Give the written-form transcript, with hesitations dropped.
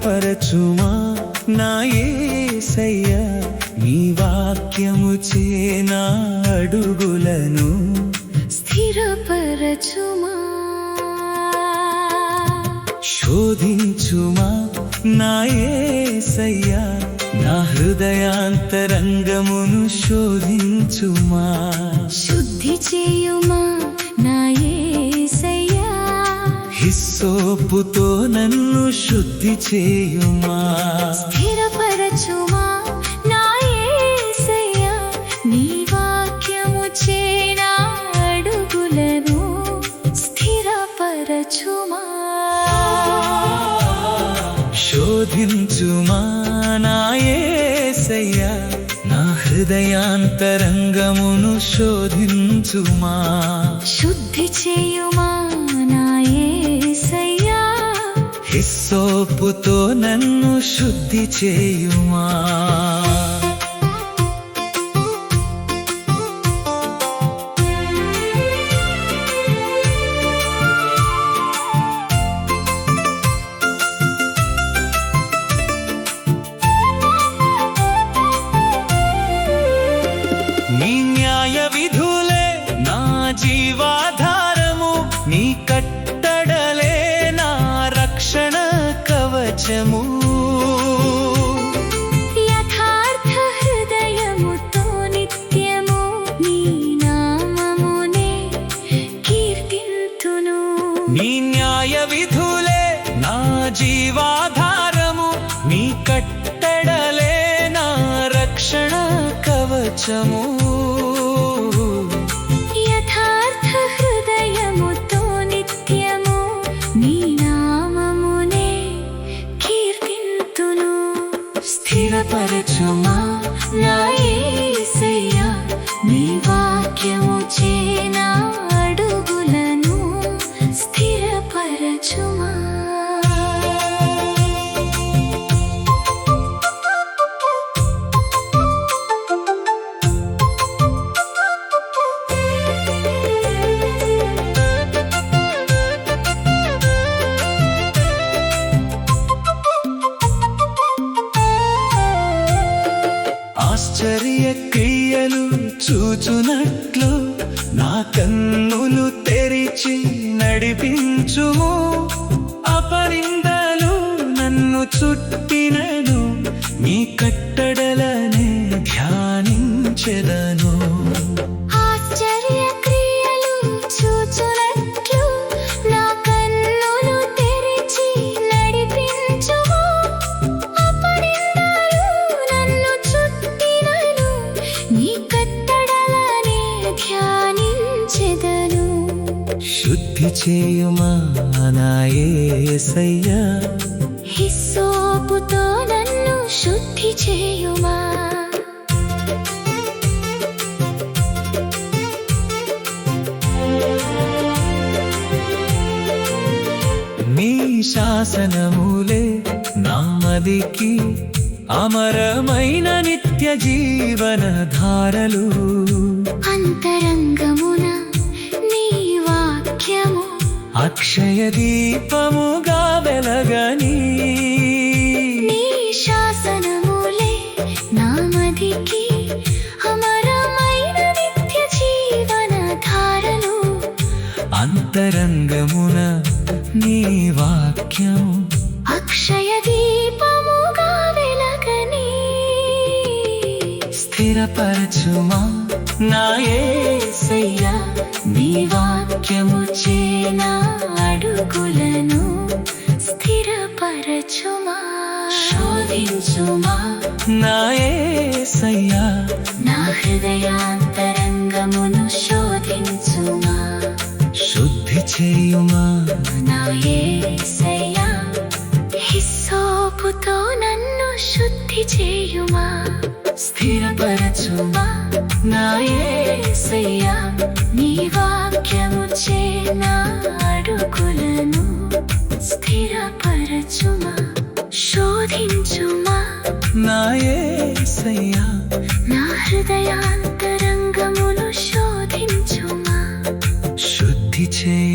స్థిరపరచుమా నా యేసయ్యా నీ వాక్యముచే నా అడుగులను స్థిరపరచుమా శోధించుమా నా యేసయ్యా నా హృదయాంతరంగమును శోధించుమా శుద్ధి చేయుమా నా యేసయ్యా హిస్సోపుతో నన్ను శుద్ధి చేయుమా స్థిరపరచుమా నా యేసయ్యా నీ వాక్యముచే నా అడుగులను స్థిరపరచుమా శోధించుమా నా యేసయ్యా నా హృదయాంతరంగమును శోధించుమా శుద్ధి చేయుమా నా యేసయ్యా హిస్సోపుతో నన్ను శుద్ధి చేయుమా నీ న్యాయ విధులే నా జీవాధారము నీ కట్టడలే నా రక్షణ కవచము యథార్థ హృదయముతో నిత్యము నీ నామమునే కీర్తింతును నీ న్యాయ విధులే నా జీవాధారము నీ కట్టడలే నా రక్షణ కవచము యథార్థ హృదయముతో నిత్యము నీ నామమునే కీర్తింతును స్థిరపరచుమా నా యేసయ్యా నీ వాక్యముచే నా అడుగులను స్థిరపరచుమా ఆశ్చర్య క్రియలు చూచునట్లు నా కన్నులు తెరిచి నడిపించుము అపనిందలు నన్ను చుట్టినను నీ కట్టడలనే ధ్యానించెదను ఆశ్చర్య క్రియలు చూచునట్లు నా కన్నులు తెరిచి నడిపించుము అపనిందలు నన్ను చుట్టినను నీ కట్టడలనే ధ్యానించెదను శుద్ధి చేయుమా నా యేసయ్యా హిస్సోపుతో నన్ను శుద్ధి చేయుమా నీ శాసనములే నా మదికి అమరమైన నిత్య జీవన ధారలు అంతరంగమున నీ వాక్యము అక్షయ దీపముగా వెలగని నీ శాసనములే నా మదికి అమరమైన నిత్య జీవన ధారలు అంతరంగమున నీ వాక్యం అక్షయ దీపముగా వెలగని స్థిరపరచుమా నా యేసయ్యా నీ వాక్యముచే నా అడుగులను స్థిరపరచుమా శోధించుమా నా యేసయ్యా నా హృదయాంతరంగమును శోధించుమా శుద్ధి చేయుమా నా యేసయ్యా హిస్సోపుతో నన్ను శుద్ధి చేయుమా స్థిరపరచుమా నా యేసయ్యా నీ వాక్యముచే నా అడుగులను స్థిరపరచుమా శోధించుమా నా యేసయ్యా నా హృదయాంతరంగమును శోధించుమా శుద్ధి చేయుమా